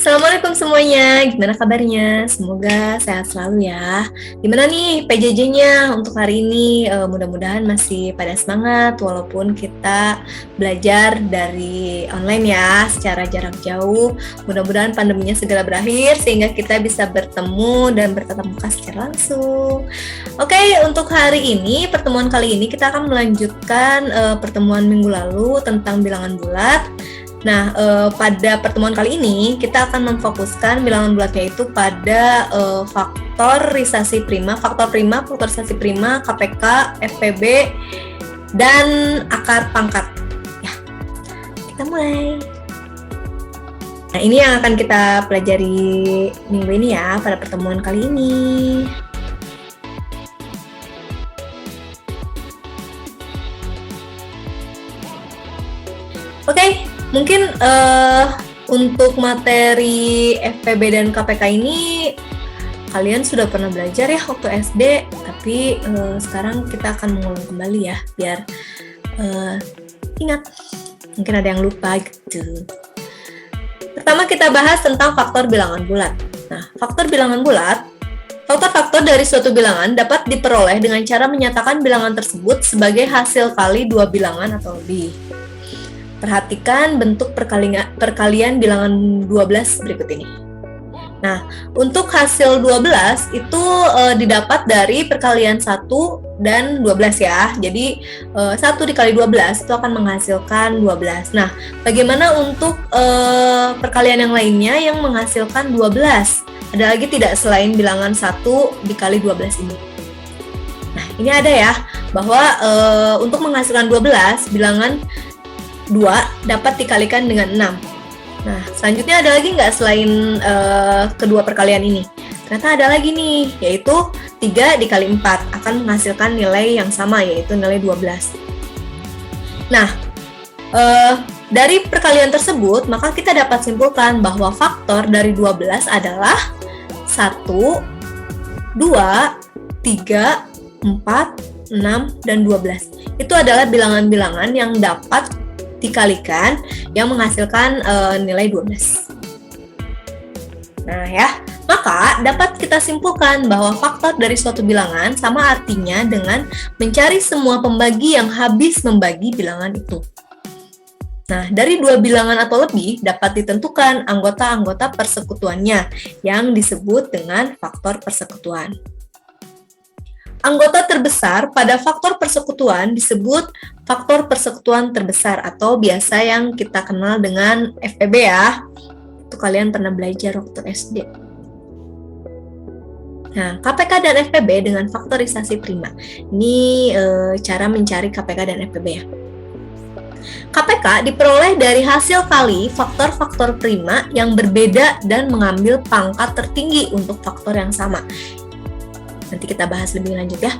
Assalamualaikum semuanya, gimana kabarnya? Semoga sehat selalu ya. Gimana nih PJJ-nya untuk hari ini? Mudah-mudahan masih pada semangat walaupun kita belajar dari online ya, secara jarak jauh. Mudah-mudahan pandeminya segera berakhir sehingga kita bisa bertemu dan bertatap muka secara langsung. Oke, untuk hari ini, pertemuan kali ini kita akan melanjutkan pertemuan minggu lalu tentang bilangan bulat. Nah, pada pertemuan kali ini kita akan memfokuskan bilangan bulatnya itu pada faktorisasi prima, faktorisasi prima, KPK, FPB, dan akar pangkat. Ya, kita mulai. Nah, ini yang akan kita pelajari minggu ini ya, pada pertemuan kali ini. Oke. Mungkin untuk materi FPB dan KPK ini kalian sudah pernah belajar ya waktu SD, tapi sekarang kita akan mengulang kembali ya, biar ingat. Mungkin ada yang lupa gitu. Pertama kita bahas tentang faktor bilangan bulat. Nah, faktor bilangan bulat, faktor-faktor dari suatu bilangan dapat diperoleh dengan cara menyatakan bilangan tersebut sebagai hasil kali dua bilangan atau lebih. Perhatikan bentuk perkalian bilangan 12 berikut ini. Nah, untuk hasil 12 itu didapat dari perkalian 1 dan 12 ya. Jadi 1 dikali 12 itu akan menghasilkan 12. Nah, bagaimana untuk perkalian yang lainnya yang menghasilkan 12? Ada lagi tidak selain bilangan 1 dikali 12 ini? Nah, ini ada ya, bahwa untuk menghasilkan 12, bilangan 2 dapat dikalikan dengan 6. Nah, selanjutnya ada lagi nggak selain kedua perkalian ini? Ternyata ada lagi nih, yaitu 3 dikali 4 akan menghasilkan nilai yang sama, yaitu nilai 12. Nah, dari perkalian tersebut, maka kita dapat simpulkan bahwa faktor dari 12 adalah 1, 2, 3, 4, 6, dan 12. Itu adalah bilangan-bilangan yang dapat dikalikan yang menghasilkan nilai 12. Nah ya, maka dapat kita simpulkan bahwa faktor dari suatu bilangan sama artinya dengan mencari semua pembagi yang habis membagi bilangan itu. Nah, dari dua bilangan atau lebih dapat ditentukan anggota-anggota persekutuannya yang disebut dengan faktor persekutuan. Anggota terbesar pada faktor persekutuan disebut faktor persekutuan terbesar atau biasa yang kita kenal dengan FPB ya. Itu kalian pernah belajar waktu SD. Nah, KPK dan FPB dengan faktorisasi prima. Ini cara mencari KPK dan FPB ya. KPK diperoleh dari hasil kali faktor-faktor prima yang berbeda dan mengambil pangkat tertinggi untuk faktor yang sama. Nanti kita bahas lebih lanjut ya.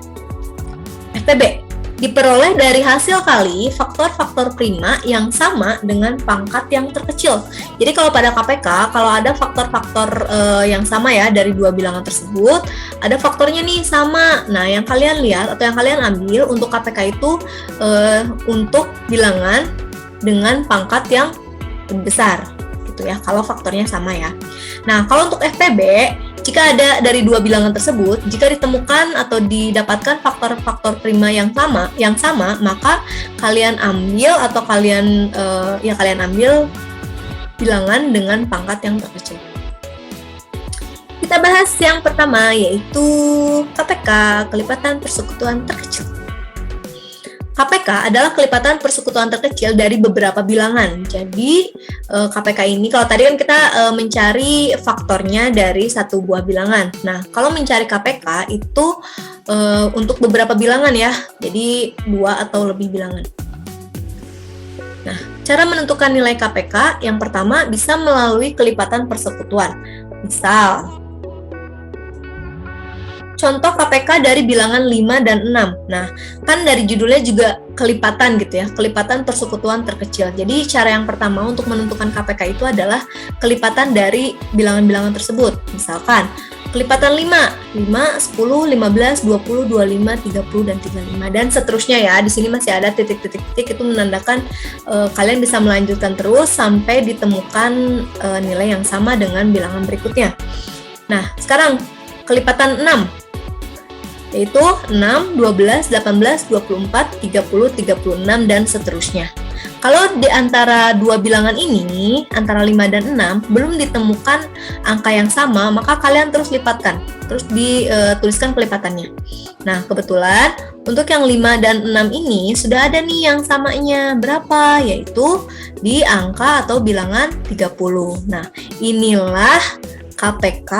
FPB diperoleh dari hasil kali faktor-faktor prima yang sama dengan pangkat yang terkecil. Jadi kalau pada KPK, kalau ada faktor-faktor yang sama ya dari dua bilangan tersebut, ada faktornya nih sama. Nah, yang kalian lihat atau yang kalian ambil untuk KPK itu untuk bilangan dengan pangkat yang lebih besar, gitu ya. Kalau faktornya sama ya. Nah, kalau untuk FPB, jika ada dari dua bilangan tersebut, jika ditemukan atau didapatkan faktor-faktor prima yang sama, maka kalian ambil atau kalian ambil bilangan dengan pangkat yang terkecil. Kita bahas yang pertama, yaitu KPK, kelipatan persekutuan terkecil. KPK adalah kelipatan persekutuan terkecil dari beberapa bilangan. Jadi KPK ini, kalau tadi kan kita mencari faktornya dari satu buah bilangan. Nah, kalau mencari KPK itu untuk beberapa bilangan ya. Jadi 2 atau lebih bilangan. Nah, cara menentukan nilai KPK yang pertama bisa melalui kelipatan persekutuan. Misal, contoh KPK dari bilangan 5 dan 6. Nah, kan dari judulnya juga kelipatan gitu ya, kelipatan persekutuan terkecil. Jadi cara yang pertama untuk menentukan KPK itu adalah kelipatan dari bilangan-bilangan tersebut. Misalkan kelipatan 5, 10, 15, 20, 25, 30, dan 35, dan seterusnya ya. Di sini masih ada titik-titik itu menandakan kalian bisa melanjutkan terus sampai ditemukan nilai yang sama dengan bilangan berikutnya. Nah, sekarang kelipatan 6, yaitu 6, 12, 18, 24, 30, 36, dan seterusnya. Kalau di antara dua bilangan ini, antara 5 dan 6, belum ditemukan angka yang sama, maka kalian terus lipatkan. Terus dituliskan kelipatannya. Nah, kebetulan untuk yang 5 dan 6 ini sudah ada nih yang samanya. Berapa? Yaitu di angka atau bilangan 30. Nah, inilah KPK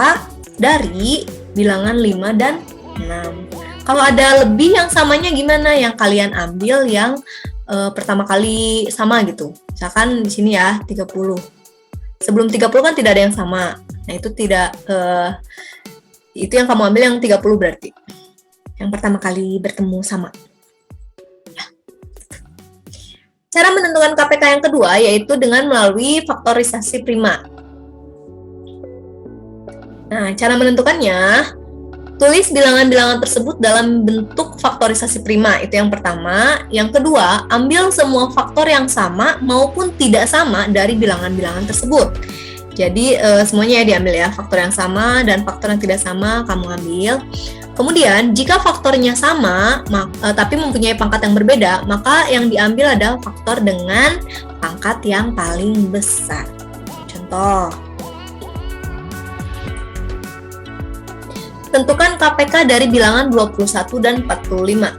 dari bilangan 5 dan 6. Kalau ada lebih yang samanya gimana? Yang kalian ambil yang pertama kali sama gitu. Misalkan di sini ya 30. Sebelum 30 kan tidak ada yang sama. Nah, itu tidak itu yang kamu ambil yang 30 berarti. Yang pertama kali bertemu sama. Ya. Cara menentukan KPK yang kedua yaitu dengan melalui faktorisasi prima. Nah, cara menentukannya, tulis bilangan-bilangan tersebut dalam bentuk faktorisasi prima, itu yang pertama. Yang kedua, ambil semua faktor yang sama maupun tidak sama dari bilangan-bilangan tersebut. Jadi semuanya ya diambil ya, faktor yang sama dan faktor yang tidak sama kamu ambil. Kemudian, jika faktornya sama tapi mempunyai pangkat yang berbeda, maka yang diambil adalah faktor dengan pangkat yang paling besar. Contoh, tentukan KPK dari bilangan 21 dan 45.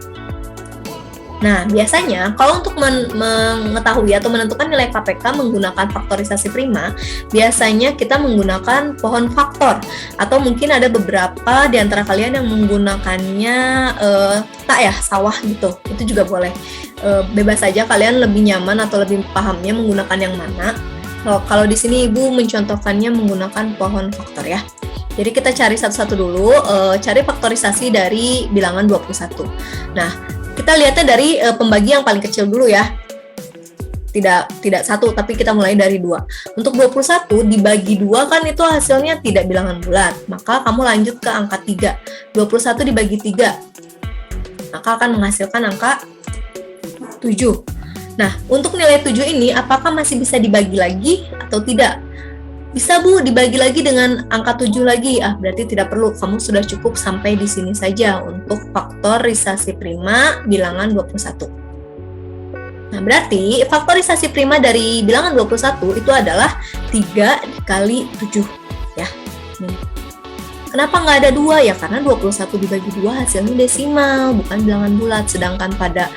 Nah, biasanya kalau untuk mengetahui atau menentukan nilai KPK menggunakan faktorisasi prima, biasanya kita menggunakan pohon faktor. Atau mungkin ada beberapa di antara kalian yang menggunakannya sawah gitu. Itu juga boleh. Bebas saja kalian lebih nyaman atau lebih pahamnya menggunakan yang mana. Kalau di sini Ibu mencontohkannya menggunakan pohon faktor ya. Jadi kita cari satu-satu dulu, cari faktorisasi dari bilangan 21. Nah, kita lihatnya dari pembagi yang paling kecil dulu ya. Tidak 1, tapi kita mulai dari 2. Untuk 21 dibagi 2 kan itu hasilnya tidak bilangan bulat. Maka kamu lanjut ke angka 3. 21 dibagi 3. Maka akan menghasilkan angka 7. Nah, untuk nilai 7 ini apakah masih bisa dibagi lagi atau tidak? Bisa Bu, dibagi lagi dengan angka 7 lagi. Berarti tidak perlu, kamu sudah cukup sampai di sini saja untuk faktorisasi prima bilangan 21. Nah, berarti faktorisasi prima dari bilangan 21 itu adalah 3 dikali 7. Ya. Kenapa nggak ada 2? Ya karena 21 dibagi 2 hasilnya desimal, bukan bilangan bulat. Sedangkan pada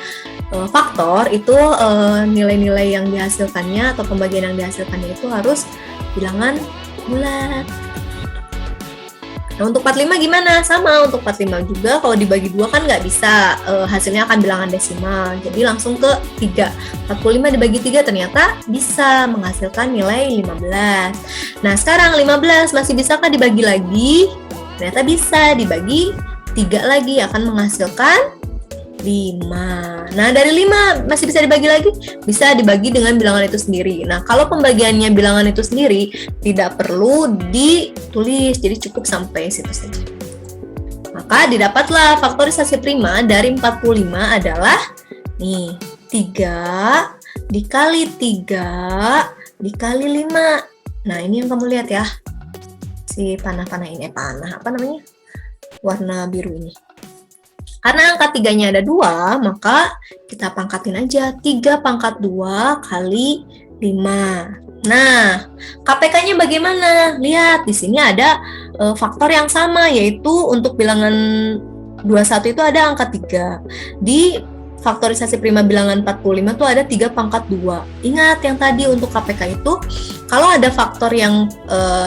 faktor itu nilai-nilai yang dihasilkannya atau pembagian yang dihasilkannya itu harus bilangan bulat. Nah, untuk 45 gimana? Sama, untuk 45 juga kalau dibagi 2 kan nggak bisa, hasilnya akan bilangan desimal. Jadi langsung ke 3. 45 dibagi 3 ternyata bisa menghasilkan nilai 15. Nah, sekarang 15 masih bisakah dibagi lagi? Ternyata bisa, dibagi 3 lagi akan menghasilkan 5. Nah, dari 5 masih bisa dibagi lagi? Bisa dibagi dengan bilangan itu sendiri. Nah, kalau pembagiannya bilangan itu sendiri, tidak perlu ditulis, jadi cukup sampai situ saja. Maka didapatlah faktorisasi prima dari 45 adalah nih, 3 dikali 3 dikali 5. Nah, ini yang kamu lihat ya. Si panah-panah ini, apa namanya? Warna biru ini. Karena angka 3-nya ada 2, maka kita pangkatin aja. 3 pangkat 2 kali 5. Nah, KPK-nya bagaimana? Lihat, di sini ada faktor yang sama, yaitu untuk bilangan 21 itu ada angka 3. Di faktorisasi prima bilangan 45 itu ada 3 pangkat 2. Ingat yang tadi untuk KPK itu, kalau ada faktor yang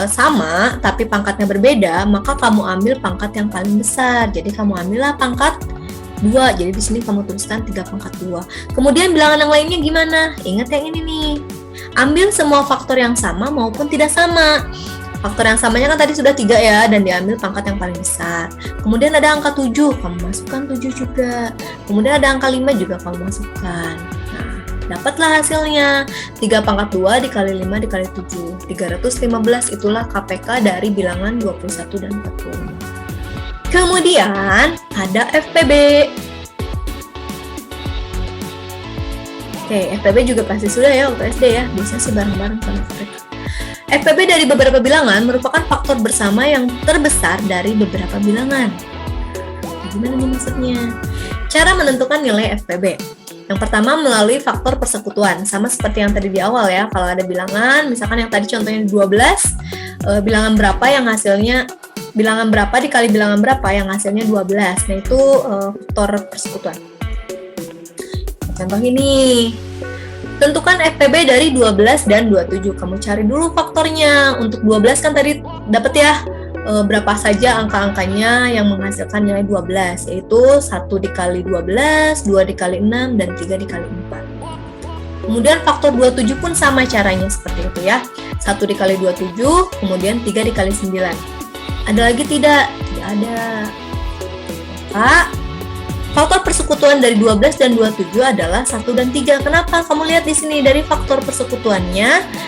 sama tapi pangkatnya berbeda, maka kamu ambil pangkat yang paling besar. Jadi kamu ambillah pangkat 2. Jadi di sini kamu tuliskan 3 pangkat 2. Kemudian bilangan yang lainnya gimana? Ingat yang ini nih. Ambil semua faktor yang sama maupun tidak sama. Faktor yang samanya kan tadi sudah 3 ya, dan diambil pangkat yang paling besar. Kemudian ada angka 7, kamu masukkan 7 juga. Kemudian ada angka 5 juga kamu masukkan. Nah, dapatlah hasilnya. 3 pangkat 2 dikali 5 dikali 7. 315, itulah KPK dari bilangan 21 dan 45. Kemudian ada FPB. Oke, FPB juga pasti sudah ya waktu SD ya, biasanya sih bareng-bareng sama mereka. FPB dari beberapa bilangan merupakan faktor bersama yang terbesar dari beberapa bilangan. Gimana nih maksudnya? Cara menentukan nilai FPB. Yang pertama melalui faktor persekutuan, sama seperti yang tadi di awal ya. Kalau ada bilangan, misalkan yang tadi contohnya 12, bilangan berapa yang hasilnya bilangan berapa dikali bilangan berapa yang hasilnya 12. Nah, itu faktor persekutuan. Contoh ini, tentukan FPB dari 12 dan 27. Kamu cari dulu faktornya. Untuk 12 kan tadi dapat ya berapa saja angka-angkanya yang menghasilkan nilai 12, yaitu 1 dikali 12, 2 dikali 6, dan 3 dikali 4. Kemudian faktor 27 pun sama caranya seperti itu ya. 1 dikali 27, kemudian 3 dikali 9. Ada lagi tidak? Tidak ada. Maka faktor persekutuan dari 12 dan 27 adalah 1 dan 3. Kenapa? Kamu lihat di sini dari faktor persekutuannya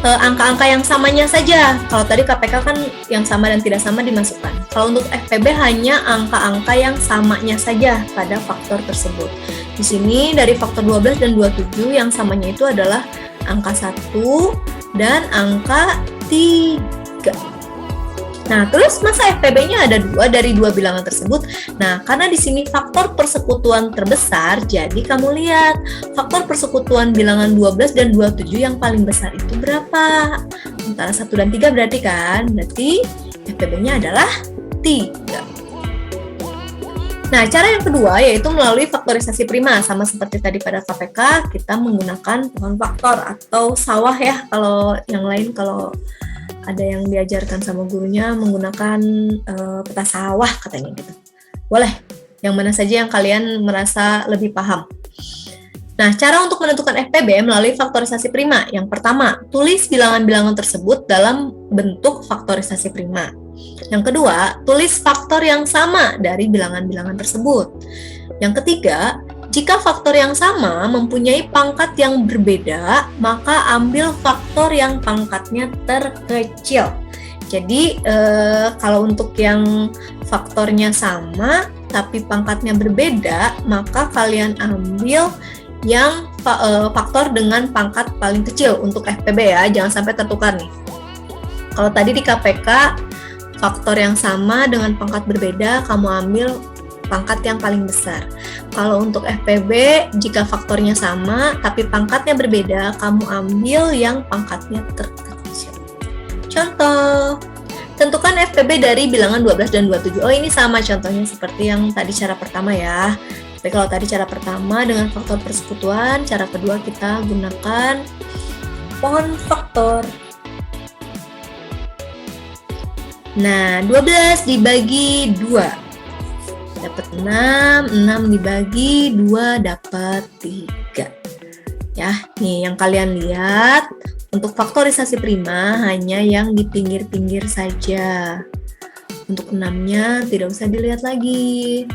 angka-angka yang samanya saja. Kalau tadi KPK kan yang sama dan tidak sama dimasukkan. Kalau untuk FPB hanya angka-angka yang samanya saja pada faktor tersebut. Di sini dari faktor 12 dan 27 yang samanya itu adalah angka 1 dan angka 3. Nah, terus masa FPB-nya ada 2 dari 2 bilangan tersebut? Nah, karena di sini faktor persekutuan terbesar, jadi kamu lihat faktor persekutuan bilangan 12 dan 27 yang paling besar itu berapa? Antara 1 dan 3 berarti kan? Berarti FPB-nya adalah 3. Nah, cara yang kedua yaitu melalui faktorisasi prima. Sama seperti tadi pada KPK, kita menggunakan pohon faktor atau sawah ya. Kalau yang lain, kalau ada yang diajarkan sama gurunya menggunakan peta sawah katanya gitu. Boleh, yang mana saja yang kalian merasa lebih paham. Nah, cara untuk menentukan FPB melalui faktorisasi prima. Yang pertama, tulis bilangan-bilangan tersebut dalam bentuk faktorisasi prima. Yang kedua, tulis faktor yang sama dari bilangan-bilangan tersebut. Yang ketiga, jika faktor yang sama mempunyai pangkat yang berbeda, maka ambil faktor yang pangkatnya terkecil. Jadi, kalau untuk yang faktornya sama tapi pangkatnya berbeda, maka kalian ambil yang faktor dengan pangkat paling kecil untuk FPB ya, jangan sampai tertukar nih. Kalau tadi di KPK, faktor yang sama dengan pangkat berbeda, kamu ambil pangkat yang paling besar. Kalau untuk FPB, jika faktornya sama tapi pangkatnya berbeda, kamu ambil yang pangkatnya terkecil. Contoh, tentukan FPB dari bilangan 12 dan 27. Oh, ini sama contohnya seperti yang tadi cara pertama ya. Tapi kalau tadi cara pertama dengan faktor persekutuan, cara kedua kita gunakan pohon faktor. Nah, 12 dibagi 2 dapat 6, 6 dibagi 2 dapat 3. Ya, nih yang kalian lihat untuk faktorisasi prima hanya yang di pinggir-pinggir saja. Untuk 6-nya tidak usah dilihat lagi.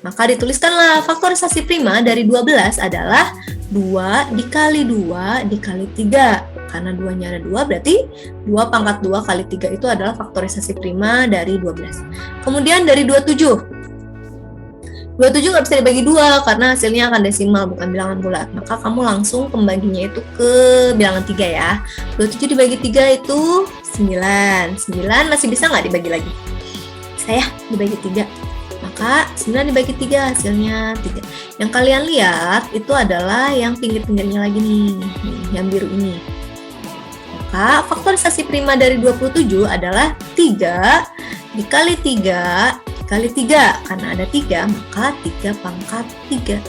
Maka dituliskanlah faktorisasi prima dari 12 adalah 2 dikali 2 dikali 3. Karena 2-nya ada 2, berarti 2 pangkat 2 kali 3 itu adalah faktorisasi prima dari 12. Kemudian dari 27. 27 nggak bisa dibagi 2 karena hasilnya akan desimal, bukan bilangan bulat. Maka kamu langsung pembaginya itu ke bilangan 3 ya. 27 dibagi 3 itu 9. 9 masih bisa nggak dibagi lagi? Saya dibagi 3. Maka 9 dibagi 3 hasilnya 3. Yang kalian lihat itu adalah yang pinggir-pinggirnya lagi nih, yang biru ini. Maka faktorisasi prima dari 27 adalah 3 dikali 3 dikali 3. Karena ada 3, maka 3 pangkat 3.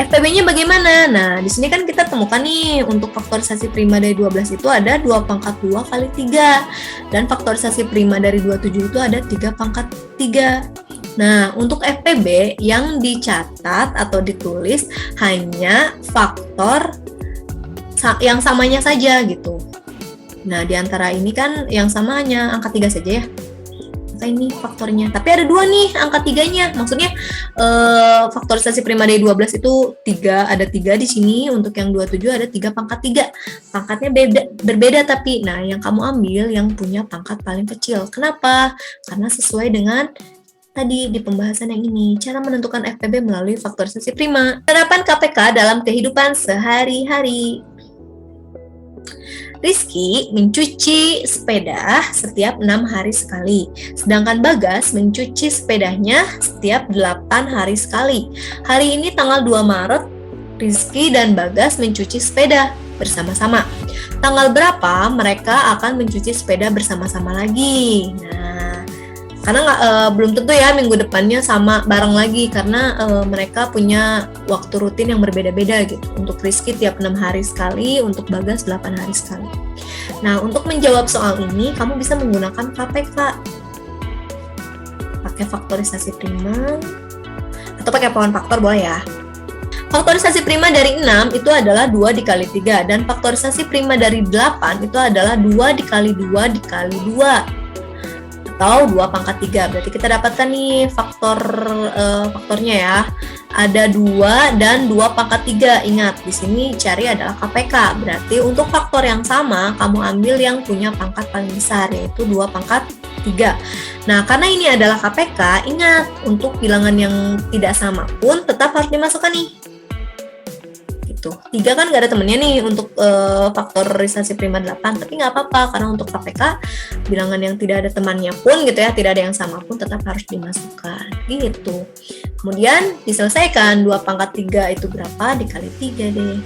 FPB-nya bagaimana? Nah, di sini kan kita temukan nih untuk faktorisasi prima dari 12 itu ada 2 pangkat 2 kali 3. Dan faktorisasi prima dari 27 itu ada 3 pangkat 3. Nah, untuk FPB yang dicatat atau ditulis hanya faktor yang samanya saja gitu. Nah, di antara ini kan yang sama hanya angka 3 saja ya. Ini faktornya, tapi ada 2 nih angka 3-nya. Maksudnya faktorisasi prima dari 12 itu 3, ada 3 di sini. Untuk yang 27 ada 3 pangkat 3. Pangkatnya beda, berbeda tapi, nah yang kamu ambil yang punya pangkat paling kecil. Kenapa? Karena sesuai dengan tadi di pembahasan yang ini, cara menentukan FPB melalui faktorisasi prima. Penerapan KPK dalam kehidupan sehari-hari. Rizky mencuci sepeda setiap 6 hari sekali, sedangkan Bagas mencuci sepedanya setiap 8 hari sekali. Hari ini tanggal 2 Maret, Rizky dan Bagas mencuci sepeda bersama-sama. Tanggal berapa mereka akan mencuci sepeda bersama-sama lagi? Nah, karena belum tentu ya minggu depannya sama bareng lagi, karena mereka punya waktu rutin yang berbeda-beda gitu. Untuk Rizky tiap 6 hari sekali, untuk Bagas 8 hari sekali. Nah, untuk menjawab soal ini, kamu bisa menggunakan KPK. Pakai faktorisasi prima, atau pakai pohon faktor boleh ya. Faktorisasi prima dari 6 itu adalah 2 dikali 3, dan faktorisasi prima dari 8 itu adalah 2 dikali 2 dikali 2, atau 2 pangkat 3. Berarti kita dapatkan nih faktornya ya. Ada 2 dan 2 pangkat 3. Ingat, di sini cari adalah KPK. Berarti untuk faktor yang sama, kamu ambil yang punya pangkat paling besar, yaitu 2 pangkat 3. Nah, karena ini adalah KPK, ingat, untuk bilangan yang tidak sama pun tetap harus dimasukkan nih. Gitu. 3 kan nggak ada temennya nih untuk faktorisasi prima 8, tapi nggak apa-apa, karena untuk KPK, bilangan yang tidak ada temannya pun gitu ya, tidak ada yang sama pun tetap harus dimasukkan. Gitu. Kemudian diselesaikan, 2 pangkat 3 itu berapa? Dikali 3 deh.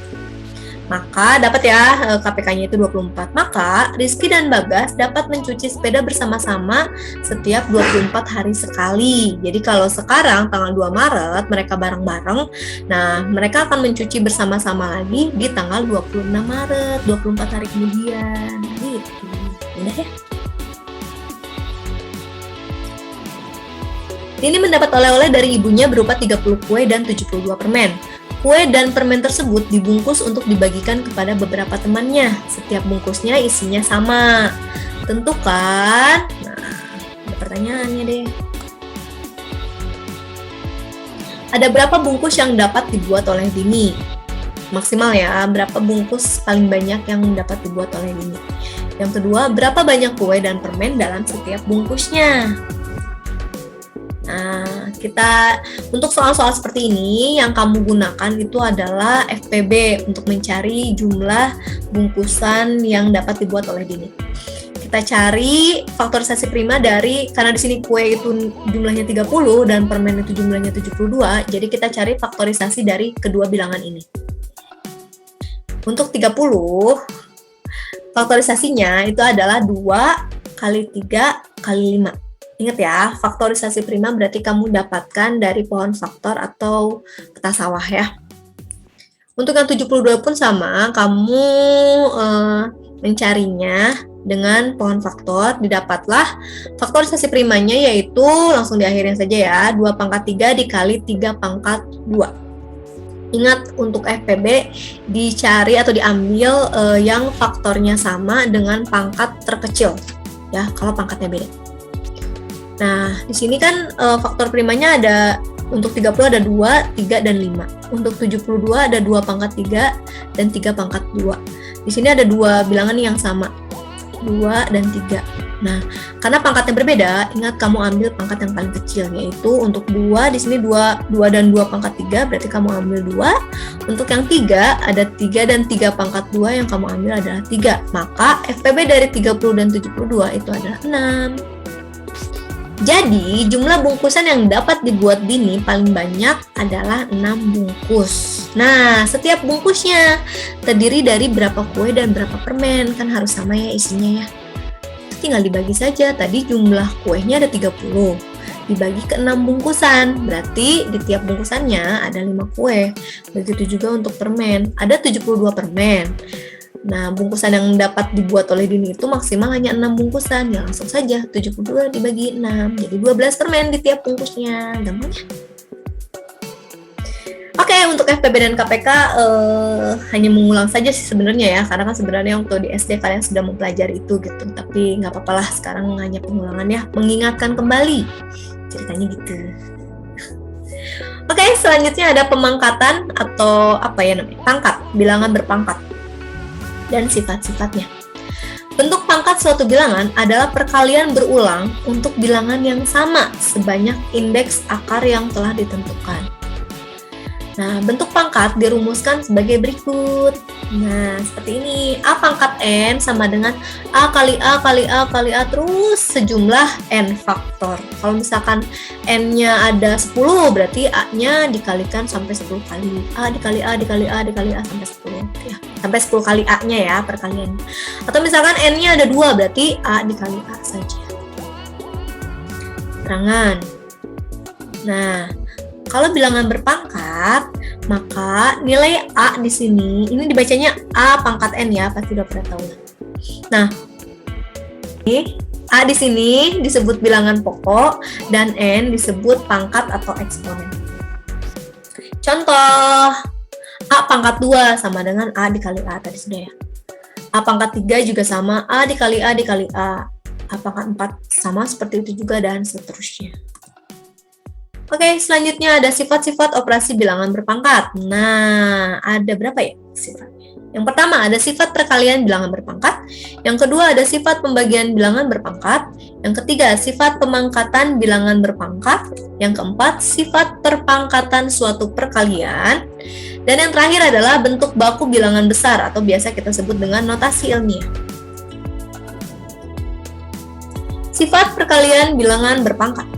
Maka dapat ya KPK-nya itu 24. Maka Rizky dan Bagas dapat mencuci sepeda bersama-sama setiap 24 hari sekali. Jadi kalau sekarang tanggal 2 Maret mereka bareng-bareng, nah mereka akan mencuci bersama-sama lagi di tanggal 26 Maret, 24 hari kemudian. Gitu. Mudah ya? Ini mendapat oleh-oleh dari ibunya berupa 30 kue dan 72 permen. Kue dan permen tersebut dibungkus untuk dibagikan kepada beberapa temannya. Setiap bungkusnya isinya sama. Tentukan. Nah, ada pertanyaannya deh. Ada berapa bungkus yang dapat dibuat oleh Dini? Maksimal ya, berapa bungkus paling banyak yang dapat dibuat oleh Dini? Yang kedua, berapa banyak kue dan permen dalam setiap bungkusnya? Nah, untuk soal-soal seperti ini yang kamu gunakan itu adalah FPB untuk mencari jumlah bungkusan yang dapat dibuat oleh Dini. Kita cari faktorisasi prima karena di sini kue itu jumlahnya 30 dan permen itu jumlahnya 72, jadi kita cari faktorisasi dari kedua bilangan ini. Untuk 30, faktorisasinya itu adalah 2 kali 3 kali 5. Ingat ya, faktorisasi prima berarti kamu dapatkan dari pohon faktor atau peta sawah ya. Untuk yang 72 pun sama, kamu mencarinya dengan pohon faktor, didapatlah faktorisasi primanya, yaitu langsung diakhirin saja ya, 2 pangkat 3 dikali 3 pangkat 2. Ingat, untuk FPB dicari atau diambil yang faktornya sama dengan pangkat terkecil ya, kalau pangkatnya beda. Nah, di sini kan faktor primanya ada, untuk 30 ada 2, 3, dan 5. Untuk 72 ada 2 pangkat 3 dan 3 pangkat 2. Di sini ada 2 bilangan yang sama, 2 dan 3. Nah, karena pangkatnya berbeda, ingat kamu ambil pangkat yang paling kecil, yaitu untuk 2, di sini 2 dan 2 pangkat 3, berarti kamu ambil 2. Untuk yang 3, ada 3 dan 3 pangkat 2, yang kamu ambil adalah 3. Maka FPB dari 30 dan 72 itu adalah 6. Jadi, jumlah bungkusan yang dapat dibuat Dini paling banyak adalah 6 bungkus. Nah, setiap bungkusnya terdiri dari berapa kue dan berapa permen, kan harus sama ya isinya ya. Tinggal dibagi saja, tadi jumlah kuenya ada 30, dibagi ke 6 bungkusan, berarti di tiap bungkusannya ada 5 kue. Begitu juga untuk permen, ada 72 permen. Nah, bungkusan yang dapat dibuat oleh Dini itu maksimal hanya 6 bungkusan. Ya langsung saja, 72 dibagi 6. Jadi 12 permen di tiap bungkusnya. Gampang ya? Oke, untuk FPB dan KPK hanya mengulang saja sih sebenarnya ya. Karena kan sebenarnya waktu di SD kalian sudah mempelajari itu gitu. Tapi nggak apa-apa lah, sekarang hanya pengulangan ya. Mengingatkan kembali. Ceritanya gitu. Oke, selanjutnya ada pemangkatan atau apa ya namanya? Pangkat, bilangan berpangkat dan sifat-sifatnya. Bentuk pangkat suatu bilangan adalah perkalian berulang untuk bilangan yang sama sebanyak indeks akar yang telah ditentukan. Nah, bentuk pangkat dirumuskan sebagai berikut. Nah, seperti ini. A pangkat N sama dengan A kali A kali A kali A terus sejumlah N faktor. Kalau misalkan N-nya ada 10, berarti A-nya dikalikan sampai 10 kali. A dikali A dikali A dikali A sampai 10. Ya, sampai 10 kali A-nya ya perkalian. Atau misalkan N-nya ada 2, berarti A dikali A saja. Terangan. Nah, kalau bilangan berpangkat, maka nilai A di sini, ini dibacanya A pangkat N ya, pasti udah pernah tahu. Nah, ini A di sini disebut bilangan pokok dan N disebut pangkat atau eksponen. Contoh, A pangkat 2 sama dengan A dikali A tadi sudah ya. A pangkat 3 juga sama A dikali A dikali A. A pangkat 4 sama seperti itu juga dan seterusnya. Oke, selanjutnya ada sifat-sifat operasi bilangan berpangkat. Nah, ada berapa ya sifatnya? Yang pertama ada sifat perkalian bilangan berpangkat. Yang kedua ada sifat pembagian bilangan berpangkat. Yang ketiga sifat pemangkatan bilangan berpangkat. Yang keempat sifat perpangkatan suatu perkalian. Dan yang terakhir adalah bentuk baku bilangan besar atau biasa kita sebut dengan notasi ilmiah. Sifat perkalian bilangan berpangkat.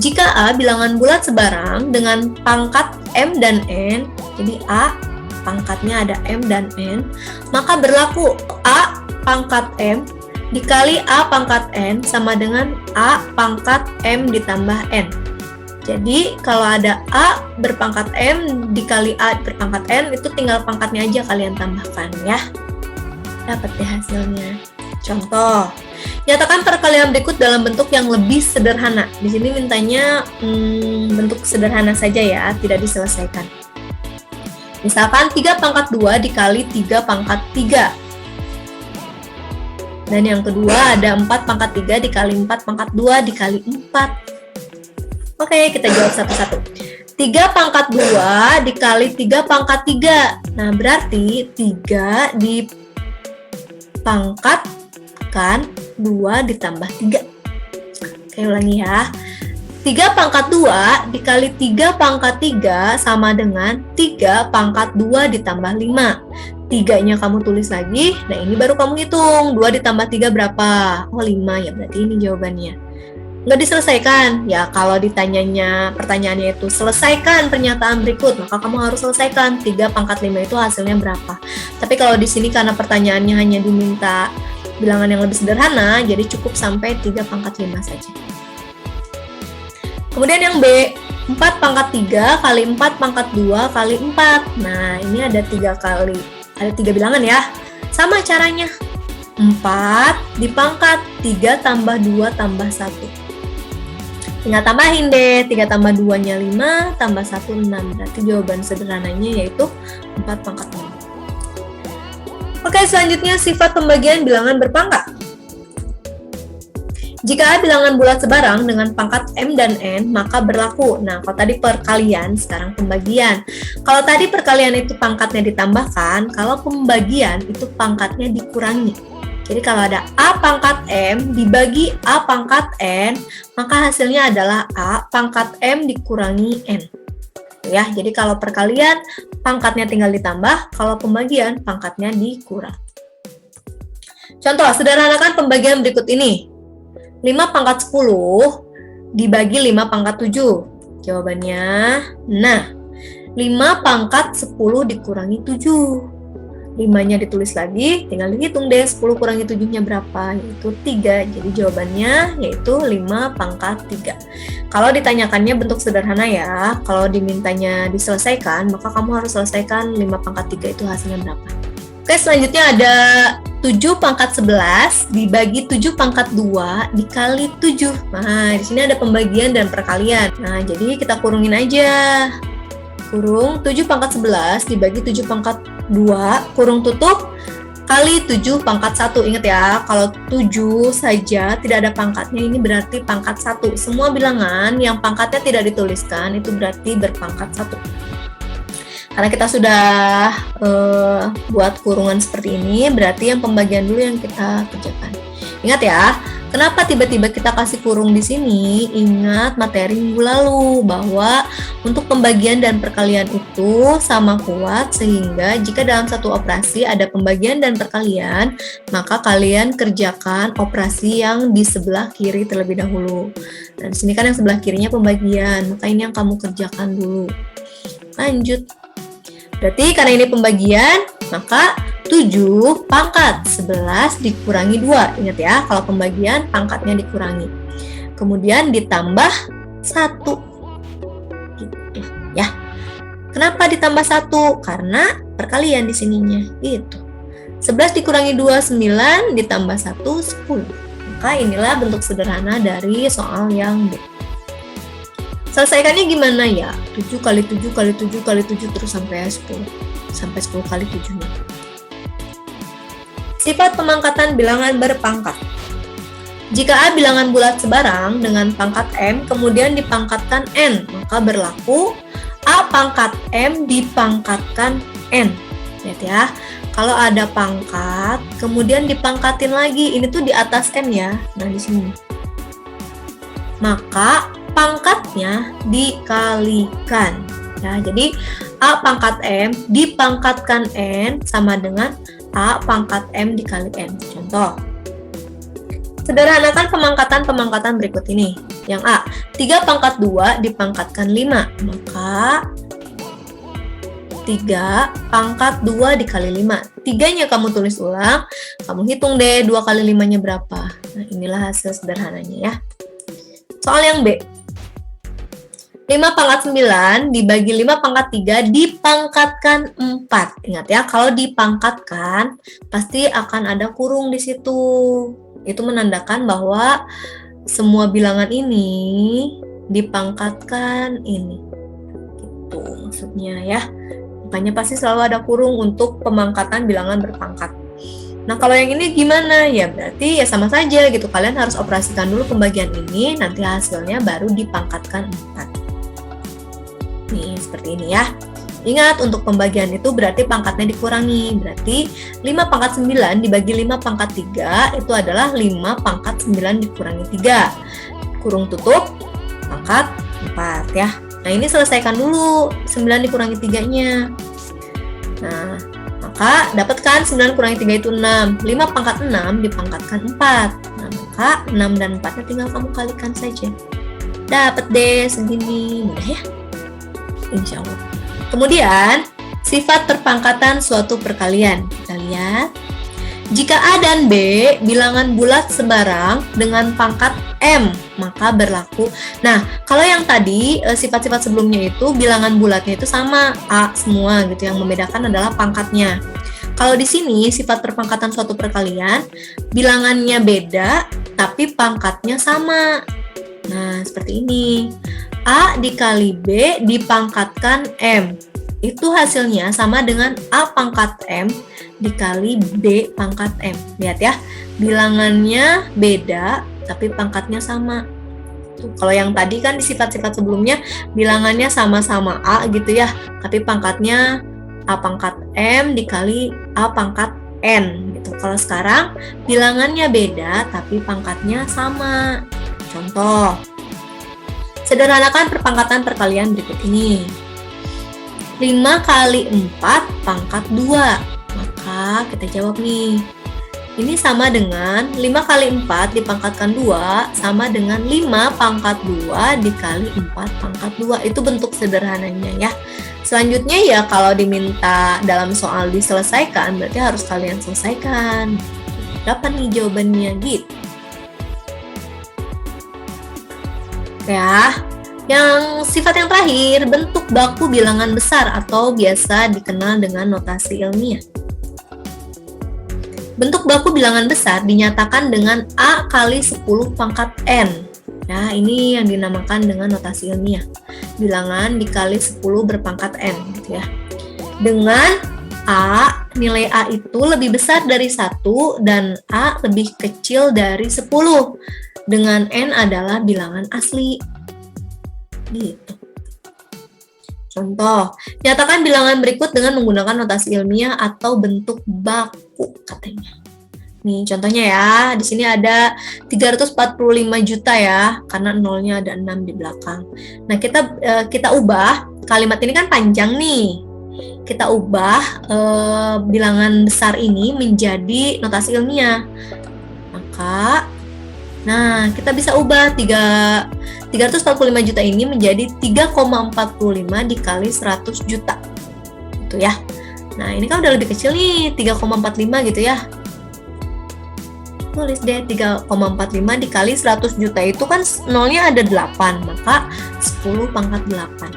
Jika A bilangan bulat sebarang dengan pangkat M dan N, jadi A pangkatnya ada M dan N, maka berlaku A pangkat M dikali A pangkat N sama dengan A pangkat M ditambah N. Jadi kalau ada A berpangkat M dikali A berpangkat N, itu tinggal pangkatnya aja kalian tambahkan ya. Dapat deh hasilnya. Contoh, nyatakan perkalian berikut dalam bentuk yang lebih sederhana. Di sini mintanya bentuk sederhana saja ya, tidak diselesaikan. Misalkan 3 pangkat 2 dikali 3 pangkat 3. Dan yang kedua ada 4 pangkat 3 dikali 4 pangkat 2 dikali 4. Oke, kita jawab satu-satu. 3 pangkat 2 dikali 3 pangkat 3. Nah, berarti 3 dipangkat kan 2 ditambah 3. Oke, ulangi ya. 3 pangkat 2 dikali 3 pangkat 3 sama dengan 3 pangkat 2 ditambah 5. 3-nya kamu tulis lagi. Nah, ini baru kamu hitung. 2 ditambah 3 berapa? Oh, 5 ya. Berarti ini jawabannya. Nggak diselesaikan. Ya, kalau ditanyanya, pertanyaannya itu selesaikan pernyataan berikut, maka kamu harus selesaikan. 3 pangkat 5 itu hasilnya berapa? Tapi kalau di sini karena pertanyaannya hanya diminta bilangan yang lebih sederhana, jadi cukup sampai 3 pangkat 5 saja. Kemudian yang B, 4 pangkat 3 kali 4 pangkat 2 kali 4. Nah, ini ada 3 bilangan ya. Sama caranya. 4 dipangkat 3 tambah 2 tambah 1. Tinggal tambahin deh, 3 tambah 2-nya 5, tambah 1, 6. Berarti jawaban sederhananya yaitu 4 pangkat 5. Oke, selanjutnya sifat pembagian bilangan berpangkat. Jika A bilangan bulat sebarang dengan pangkat M dan N, maka berlaku. Nah, kalau tadi perkalian, sekarang pembagian. Kalau tadi perkalian itu pangkatnya ditambahkan, kalau pembagian itu pangkatnya dikurangi. Jadi kalau ada A pangkat M dibagi A pangkat N, maka hasilnya adalah A pangkat M dikurangi N. Ya, jadi kalau perkalian pangkatnya tinggal ditambah, kalau pembagian pangkatnya dikurang. Contoh, sederhanakan pembagian berikut ini. 5 pangkat 10 dibagi 5 pangkat 7. Jawabannya, nah, 5 pangkat 10 dikurangi 7. 5-nya ditulis lagi, tinggal dihitung deh 10 kurangi 7-nya berapa, yaitu 3. Jadi jawabannya yaitu 5 pangkat 3. Kalau ditanyakannya bentuk sederhana ya, kalau dimintanya diselesaikan, maka kamu harus selesaikan 5 pangkat 3 itu hasilnya berapa. Oke, selanjutnya ada 7 pangkat 11 dibagi 7 pangkat 2 dikali 7. Nah, di sini ada pembagian dan perkalian. Nah, jadi kita kurungin aja. Kurung 7 pangkat 11 dibagi 7 pangkat 2, kurung tutup, kali 7 pangkat 1. Ingat ya, kalau 7 saja tidak ada pangkatnya, ini berarti pangkat 1. Semua bilangan yang pangkatnya tidak dituliskan, itu berarti berpangkat 1. Karena kita sudah buat kurungan seperti ini, berarti yang pembagian dulu yang kita kerjakan. Ingat ya, kenapa tiba-tiba kita kasih kurung di sini? Ingat materi minggu lalu bahwa untuk pembagian dan perkalian itu sama kuat, sehingga jika dalam satu operasi ada pembagian dan perkalian, maka kalian kerjakan operasi yang di sebelah kiri terlebih dahulu. Dan di sini kan yang sebelah kirinya pembagian, maka ini yang kamu kerjakan dulu. Lanjut. Berarti karena ini pembagian, maka 7 pangkat 11 dikurangi 2. Ingat ya, kalau pembagian pangkatnya dikurangi. Kemudian ditambah 1. Gitu ya. Kenapa ditambah 1? Karena perkalian di sininya. Gitu. 11 dikurangi 2, 9, ditambah 1, 10. Maka inilah bentuk sederhana dari soal yang B. Selesaikannya gimana ya? 7 kali 7 kali 7 kali 7 terus sampai 10. Sampai 10 kali 7-nya. Sifat pemangkatan bilangan berpangkat. Jika A bilangan bulat sebarang dengan pangkat M kemudian dipangkatkan N, maka berlaku A pangkat M dipangkatkan N. Lihat ya, kalau ada pangkat kemudian dipangkatin lagi, ini tuh di atas N ya. Nah, di sini. Maka pangkatnya dikalikan. Ya, jadi A pangkat M dipangkatkan N sama dengan A pangkat M dikali N. Contoh. Sederhanakan pemangkatan-pemangkatan berikut ini. Yang A, 3 pangkat 2 dipangkatkan 5. Maka 3 pangkat 2 dikali 5. 3-nya kamu tulis ulang, kamu hitung deh 2 kali 5-nya berapa. Nah, inilah hasil sederhananya ya. Soal yang B. 5 pangkat 9 dibagi 5 pangkat 3 dipangkatkan 4. Ingat ya, kalau dipangkatkan pasti akan ada kurung di situ. Itu menandakan bahwa semua bilangan ini dipangkatkan ini. Gitu maksudnya ya. Makanya pasti selalu ada kurung untuk pemangkatan bilangan berpangkat. Nah, kalau yang ini gimana? Ya berarti ya sama saja gitu. Kalian harus operasikan dulu pembagian ini, nanti hasilnya baru dipangkatkan 4. Nih, seperti ini ya. Ingat, untuk pembagian itu berarti pangkatnya dikurangi. Berarti 5 pangkat 9 dibagi 5 pangkat 3 itu adalah 5 pangkat 9 dikurangi 3. Kurung tutup, pangkat 4 ya. Nah, ini selesaikan dulu 9 dikurangi 3-nya. Nah, maka dapatkan 9 kurangi 3 itu 6. 5 pangkat 6 dipangkatkan 4. Nah, maka 6 dan 4-nya tinggal kamu kalikan saja. Dapat deh segini. Mudah ya? Insya Allah. Kemudian, sifat perpangkatan suatu perkalian. Kita lihat. Jika A dan B bilangan bulat sebarang dengan pangkat M, maka berlaku. Nah, kalau yang tadi sifat-sifat sebelumnya itu bilangan bulatnya itu sama A semua gitu. Yang membedakan adalah pangkatnya. Kalau di sini sifat perpangkatan suatu perkalian, bilangannya beda tapi pangkatnya sama. Nah, seperti ini. A dikali B dipangkatkan M. Itu hasilnya sama dengan A pangkat M dikali B pangkat M. Lihat ya, bilangannya beda, tapi pangkatnya sama. Tuh, kalau yang tadi kan di sifat-sifat sebelumnya, bilangannya sama-sama A gitu ya, tapi pangkatnya A pangkat M dikali A pangkat N. Gitu. Kalau sekarang, bilangannya beda, tapi pangkatnya sama. Contoh. Sederhanakan perpangkatan perkalian berikut ini. 5 kali 4 pangkat 2. Maka kita jawab nih. Ini sama dengan 5 kali 4 dipangkatkan 2 sama dengan 5 pangkat 2 dikali 4 pangkat 2. Itu bentuk sederhananya ya. Selanjutnya ya kalau diminta dalam soal diselesaikan, berarti harus kalian selesaikan. Berapa nih jawabannya gitu. Ya, yang sifat yang terakhir, bentuk baku bilangan besar atau biasa dikenal dengan notasi ilmiah. Bentuk baku bilangan besar dinyatakan dengan A kali 10 pangkat N. Ya, ini yang dinamakan dengan notasi ilmiah. Bilangan dikali 10 berpangkat N gitu ya. Dengan A, nilai A itu lebih besar dari 1 dan A lebih kecil dari 10. Dengan N adalah bilangan asli. Gitu. Contoh, nyatakan bilangan berikut dengan menggunakan notasi ilmiah atau bentuk baku katanya. Nih contohnya ya, di sini ada 345 juta ya, karena nolnya ada 6 di belakang. Nah, kita ubah, kalimat ini kan panjang nih. Kita ubah bilangan besar ini menjadi notasi ilmiah. Maka, nah kita bisa ubah 345 juta ini menjadi 3,45 dikali 100 juta. Gitu ya. Nah, ini kan udah lebih kecil nih, 3,45 gitu ya. Tulis deh 3,45 dikali 100 juta itu kan nolnya ada 8, maka 10 pangkat 8.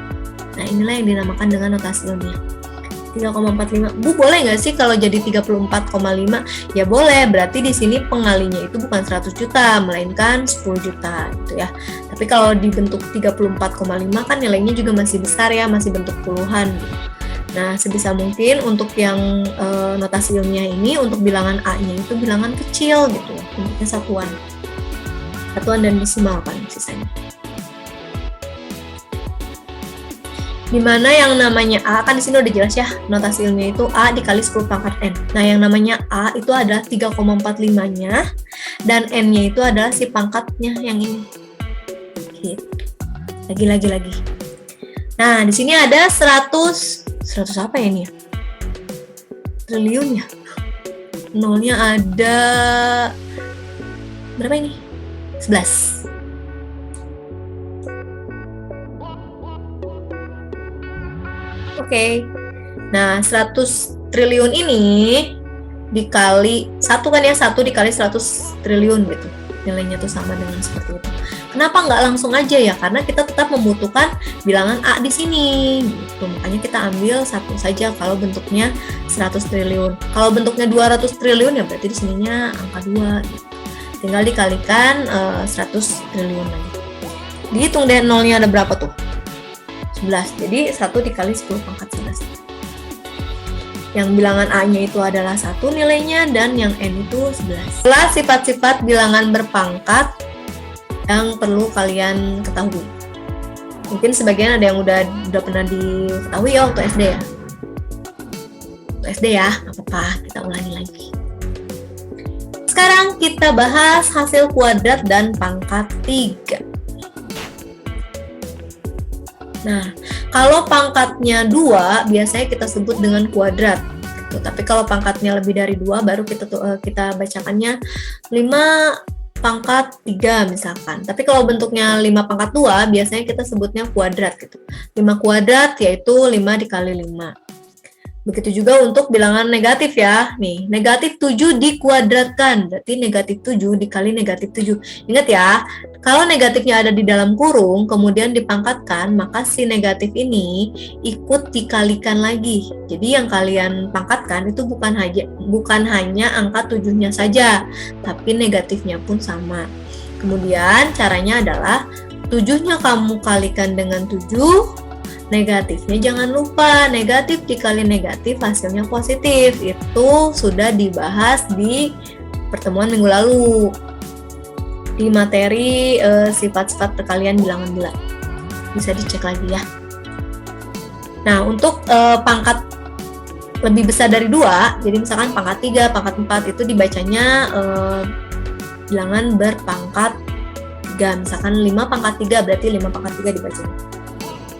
Nah, inilah yang dinamakan dengan notasi ilmiah. 3,45. Bu, boleh nggak sih kalau jadi 34,5? Ya boleh, berarti di sini pengalinya itu bukan 100 juta, melainkan 10 juta gitu ya. Tapi kalau dibentuk 34,5 kan nilainya juga masih besar ya, masih bentuk puluhan gitu. Nah, sebisa mungkin untuk yang notasi ilmiah ini, untuk bilangan A-nya itu bilangan kecil gitu, bentuknya satuan. Satuan dan desimal kan sisanya. Dimana yang namanya A, kan di sini udah jelas ya, notasi ilmiah itu A dikali 10 pangkat N. Nah, yang namanya A itu adalah 3,45-nya, dan N-nya itu adalah si pangkatnya yang ini. Gitu. Lagi. Nah, di sini ada 100 apa ya ini ya? Triliun ya? Nolnya ada berapa ini? 11. Oke. Nah, 100 triliun ini dikali 1 kan ya, 1 dikali 100 triliun gitu. Nilainya tuh sama dengan seperti itu. Kenapa nggak langsung aja ya? Karena kita tetap membutuhkan bilangan A di sini. Gitu. Makanya kita ambil satu saja kalau bentuknya 100 triliun. Kalau bentuknya 200 triliun ya berarti di sininya angka 2. Gitu. Tinggal dikalikan 100 triliun lagi. Dihitung deh nolnya ada berapa tuh? 11. Jadi 1 dikali 10 pangkat 11. Yang bilangan A-nya itu adalah 1 nilainya dan yang N itu 11. Setelah sifat-sifat bilangan berpangkat yang perlu kalian ketahui. Mungkin sebagian ada yang udah pernah diketahui ya waktu SD ya. Waktu SD ya, nggak apa-apa, kita ulangi lagi. Sekarang kita bahas hasil kuadrat dan pangkat 3. Nah, kalau pangkatnya 2, biasanya kita sebut dengan kuadrat. Gitu. Tapi kalau pangkatnya lebih dari 2, baru kita bacakannya 5 pangkat 3 misalkan. Tapi kalau bentuknya 5 pangkat 2, biasanya kita sebutnya kuadrat gitu. 5 kuadrat yaitu 5 dikali 5. Begitu juga untuk bilangan negatif ya. Nih, negatif 7 dikuadratkan. Berarti negatif 7 dikali negatif 7. Ingat ya, kalau negatifnya ada di dalam kurung, kemudian dipangkatkan, maka si negatif ini ikut dikalikan lagi. Jadi yang kalian pangkatkan itu bukan hanya angka 7-nya saja, tapi negatifnya pun sama. Kemudian caranya adalah 7-nya kamu kalikan dengan 7, negatifnya jangan lupa, negatif dikali negatif hasilnya positif. Itu sudah dibahas di pertemuan minggu lalu di materi sifat-sifat perkalian bilangan bulat. Bisa dicek lagi ya. Nah, untuk pangkat lebih besar dari 2, jadi misalkan pangkat 3, pangkat 4 itu dibacanya bilangan berpangkat 3. Misalkan 5 pangkat 3 berarti 5 pangkat 3 dibacanya.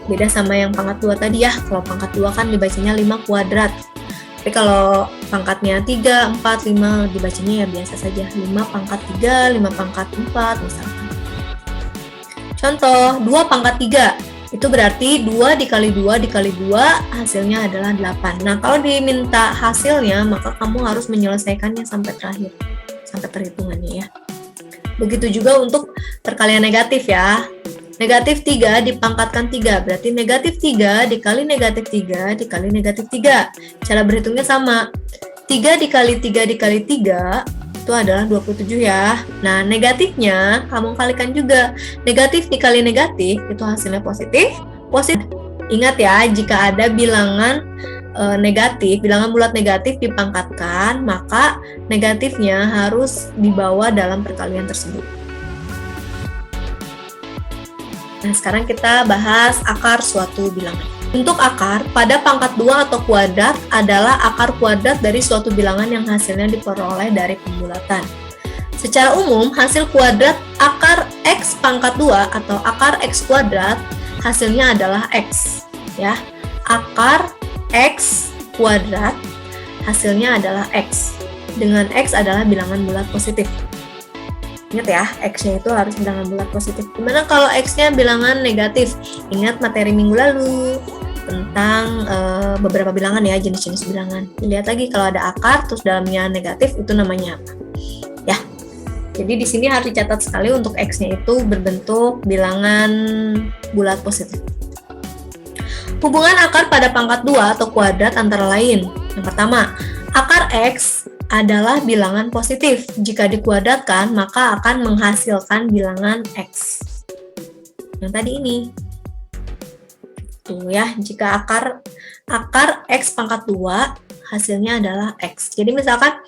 Beda sama yang pangkat 2 tadi ya. Kalau pangkat 2 kan dibacanya 5 kuadrat. Tapi kalau pangkatnya 3, 4, 5 dibacanya ya biasa saja. 5 pangkat 3, 5 pangkat 4 misalkan. Contoh, 2 pangkat 3. Itu berarti 2 dikali 2 dikali 2 hasilnya adalah 8. Nah, kalau diminta hasilnya, maka kamu harus menyelesaikannya sampai terakhir. Sampai perhitungannya ya. Begitu juga untuk perkalian negatif ya. Negatif 3 dipangkatkan 3, berarti negatif 3 dikali negatif 3 dikali negatif 3. Cara berhitungnya sama. 3 dikali 3 dikali 3 itu adalah 27 ya. Nah, negatifnya kamu kalikan juga. Negatif dikali negatif itu hasilnya positif. Positif. Ingat ya, jika ada bilangan negatif, bilangan bulat negatif dipangkatkan, maka negatifnya harus dibawa dalam perkalian tersebut. Nah, sekarang kita bahas akar suatu bilangan. Bentuk akar pada pangkat 2 atau kuadrat adalah akar kuadrat dari suatu bilangan yang hasilnya diperoleh dari pembulatan. Secara umum, hasil kuadrat akar X pangkat 2 atau akar X kuadrat hasilnya adalah X. Ya, akar X kuadrat hasilnya adalah X. Dengan X adalah bilangan bulat positif. Ingat ya, X-nya itu harus bilangan bulat positif. Gimana kalau X-nya bilangan negatif? Ingat materi minggu lalu tentang beberapa bilangan ya, jenis-jenis bilangan. Dilihat lagi kalau ada akar terus dalamnya negatif, itu namanya apa? Ya. Jadi di sini harus dicatat sekali untuk X-nya itu berbentuk bilangan bulat positif. Hubungan akar pada pangkat 2 atau kuadrat antara lain. Yang pertama, akar X adalah bilangan positif. Jika dikuadratkan, maka akan menghasilkan bilangan X. Yang tadi ini. Tuh ya, jika akar X pangkat 2 hasilnya adalah X. Jadi misalkan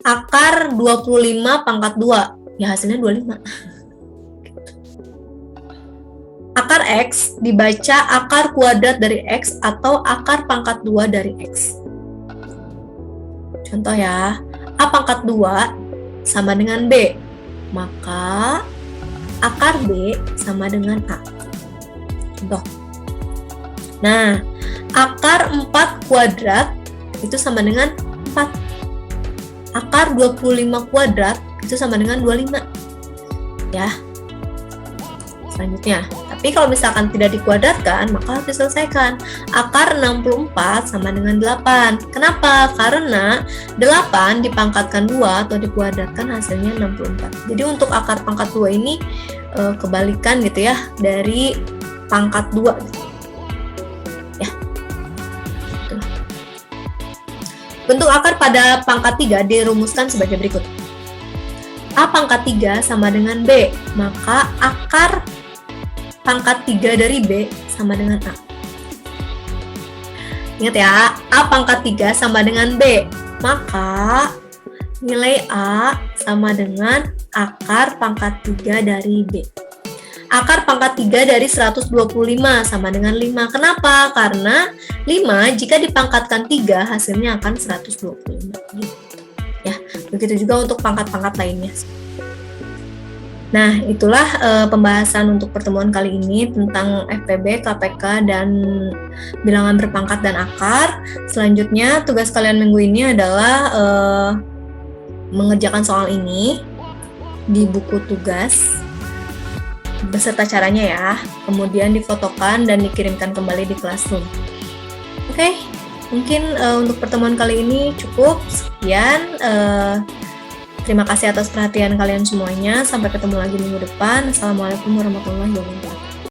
akar 25 pangkat 2, ya hasilnya 25. Akar X dibaca akar kuadrat dari X atau akar pangkat 2 dari X. Contoh ya, A pangkat 2 sama dengan B, maka akar B sama dengan A. Contoh. Nah, akar 4 kuadrat itu sama dengan 4. Akar 25 kuadrat itu sama dengan 25. Ya. Selanjutnya, tapi kalau misalkan tidak dikuadratkan, maka harus diselesaikan. Akar 64 sama dengan 8. Kenapa? Karena 8 dipangkatkan 2 atau dikuadratkan hasilnya 64. Jadi untuk akar pangkat 2 ini kebalikan gitu ya dari pangkat 2 gitu. Ya. Gitu. Bentuk akar pada pangkat 3 dirumuskan sebagai berikut. A pangkat 3 sama dengan B, maka akar pangkat 3 dari B sama dengan A. Ingat ya, A pangkat 3 sama dengan B, maka nilai A sama dengan akar pangkat 3 dari B. Akar pangkat 3 dari 125 sama dengan 5. Kenapa? Karena 5 jika dipangkatkan 3 hasilnya akan 125. Gitu. Ya, begitu juga untuk pangkat-pangkat lainnya. Nah, itulah pembahasan untuk pertemuan kali ini tentang FPB, KPK, dan bilangan berpangkat dan akar. Selanjutnya, tugas kalian minggu ini adalah mengerjakan soal ini di buku tugas beserta caranya ya, kemudian difotokan dan dikirimkan kembali di Classroom. Oke, mungkin untuk pertemuan kali ini cukup. Sekian. Terima kasih atas perhatian kalian semuanya. Sampai ketemu lagi minggu depan. Assalamualaikum warahmatullahi wabarakatuh.